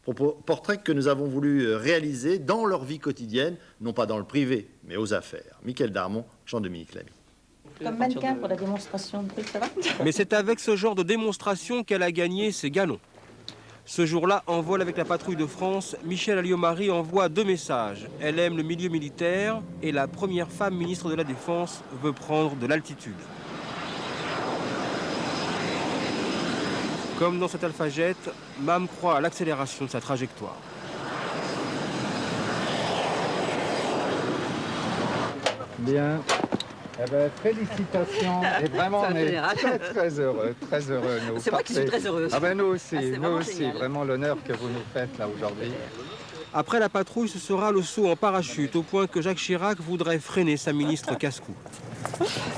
Portrait que nous avons voulu réaliser dans leur vie quotidienne, non pas dans le privé, mais aux affaires. Michael Darmon, Jean-Dominique Lamy. Comme mannequin pour la démonstration de trucs, ça va? Mais c'est avec ce genre de démonstration qu'elle a gagné ses galons. Ce jour-là, en vol avec la patrouille de France, Michèle Alliot-Marie envoie 2 messages. Elle aime le milieu militaire et la première femme ministre de la Défense veut prendre de l'altitude. Comme dans cet Alpha Jet, Mame croit à l'accélération de sa trajectoire. Bien. Eh ben, félicitations. Et vraiment, on est très heureux, nous. C'est moi qui suis très heureuse. Ah ben nous aussi, génial. vraiment l'honneur que vous nous faites là aujourd'hui. Après la patrouille, ce sera le saut en parachute, au point que Jacques Chirac voudrait freiner sa ministre casse-cou.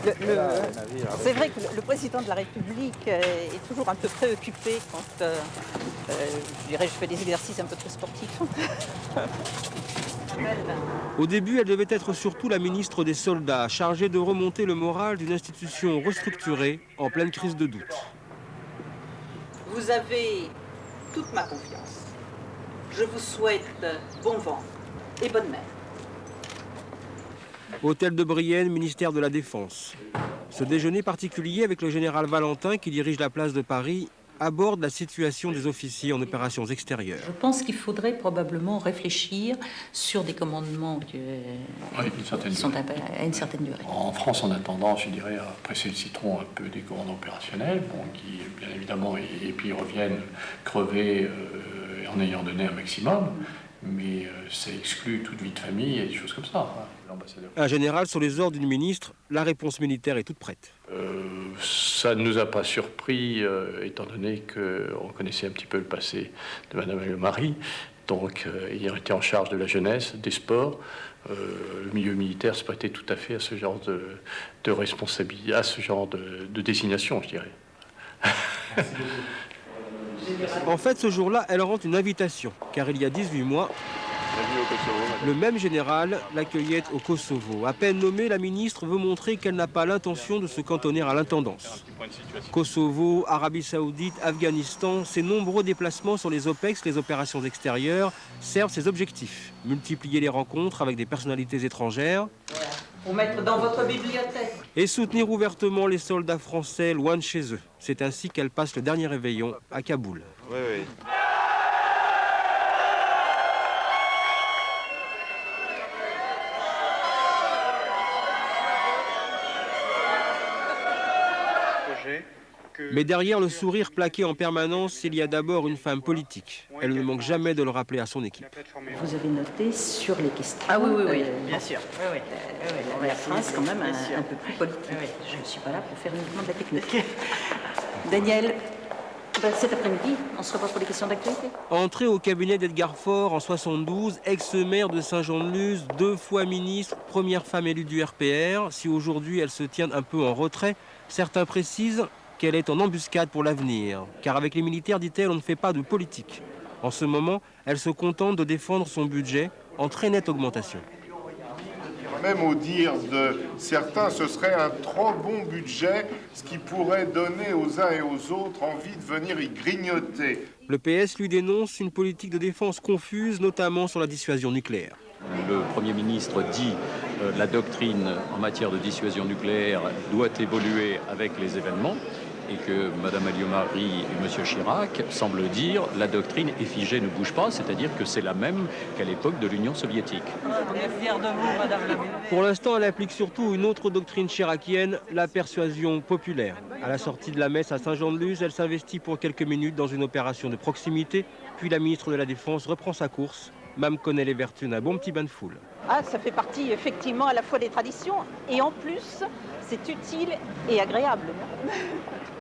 C'est vrai que le président de la République est toujours un peu préoccupé quand je fais des exercices un peu trop sportifs. Au début, elle devait être surtout la ministre des Soldats, chargée de remonter le moral d'une institution restructurée en pleine crise de doute. Vous avez toute ma confiance. Je vous souhaite bon vent et bonne mer. Hôtel de Brienne, ministère de la Défense. Ce déjeuner particulier avec le général Valentin, qui dirige la place de Paris, aborde la situation des officiers en opérations extérieures. Je pense qu'il faudrait probablement réfléchir sur des commandements qui sont à une certaine durée. En France, on a tendance, je dirais, à presser le citron un peu des commandants opérationnels, qui, bien évidemment, et puis reviennent crever en ayant donné un maximum, mais ça exclut toute vie de famille et des choses comme ça. Un général sur les ordres d'une ministre, la réponse militaire est toute prête. Ça ne nous a pas surpris, étant donné qu'on connaissait un petit peu le passé de Madame Alliot-Marie. Donc, ayant été en charge de la jeunesse, des sports, le milieu militaire se prêtait tout à fait à ce genre de responsabilité, à ce genre de désignation, je dirais. En fait, ce jour-là, elle rend une invitation, car il y a 18 mois, le même général l'accueillait au Kosovo. À peine nommée, la ministre veut montrer qu'elle n'a pas l'intention de se cantonner à l'intendance. Kosovo, Arabie Saoudite, Afghanistan, ces nombreux déplacements sur les OPEX, les opérations extérieures, servent ses objectifs. Multiplier les rencontres avec des personnalités étrangères. Pour mettre dans votre bibliothèque. Et soutenir ouvertement les soldats français loin de chez eux. C'est ainsi qu'elle passe le dernier réveillon à Kaboul. Oui. Mais derrière le sourire plaqué en permanence, il y a d'abord une femme politique. Elle ne manque jamais de le rappeler à son équipe. Vous avez noté sur les questions. Ah oui, bien sûr. La France, quand même, un peu plus politique. Je ne suis pas là pour faire uniquement de la technique. Daniel, cet après-midi, on se revoit pour les questions d'actualité. Entrée au cabinet d'Edgar Faure en 72, ex-maire de Saint-Jean-de-Luz, 2 fois ministre, première femme élue du RPR. Si aujourd'hui elle se tient un peu en retrait, certains précisent qu'elle est en embuscade pour l'avenir. Car avec les militaires, dit-elle, on ne fait pas de politique. En ce moment, elle se contente de défendre son budget en très nette augmentation. Même au dire de certains, ce serait un trop bon budget, ce qui pourrait donner aux uns et aux autres envie de venir y grignoter. Le PS lui dénonce une politique de défense confuse, notamment sur la dissuasion nucléaire. Le Premier ministre dit que la doctrine en matière de dissuasion nucléaire doit évoluer avec les événements et que Mme Alliot-Marie et M. Chirac semblent dire la doctrine est figée, ne bouge pas, c'est-à-dire que c'est la même qu'à l'époque de l'Union soviétique. on est fiers de vous, Madame la ministre. Pour l'instant, elle applique surtout une autre doctrine chiracienne, la persuasion populaire. À la sortie de la messe à Saint-Jean-de-Luz, elle s'investit pour quelques minutes dans une opération de proximité, puis la ministre de la Défense reprend sa course. Mame connaît les vertus d'un bon petit bain de foule. Ah, ça fait partie effectivement à la fois des traditions et en plus, c'est utile et agréable.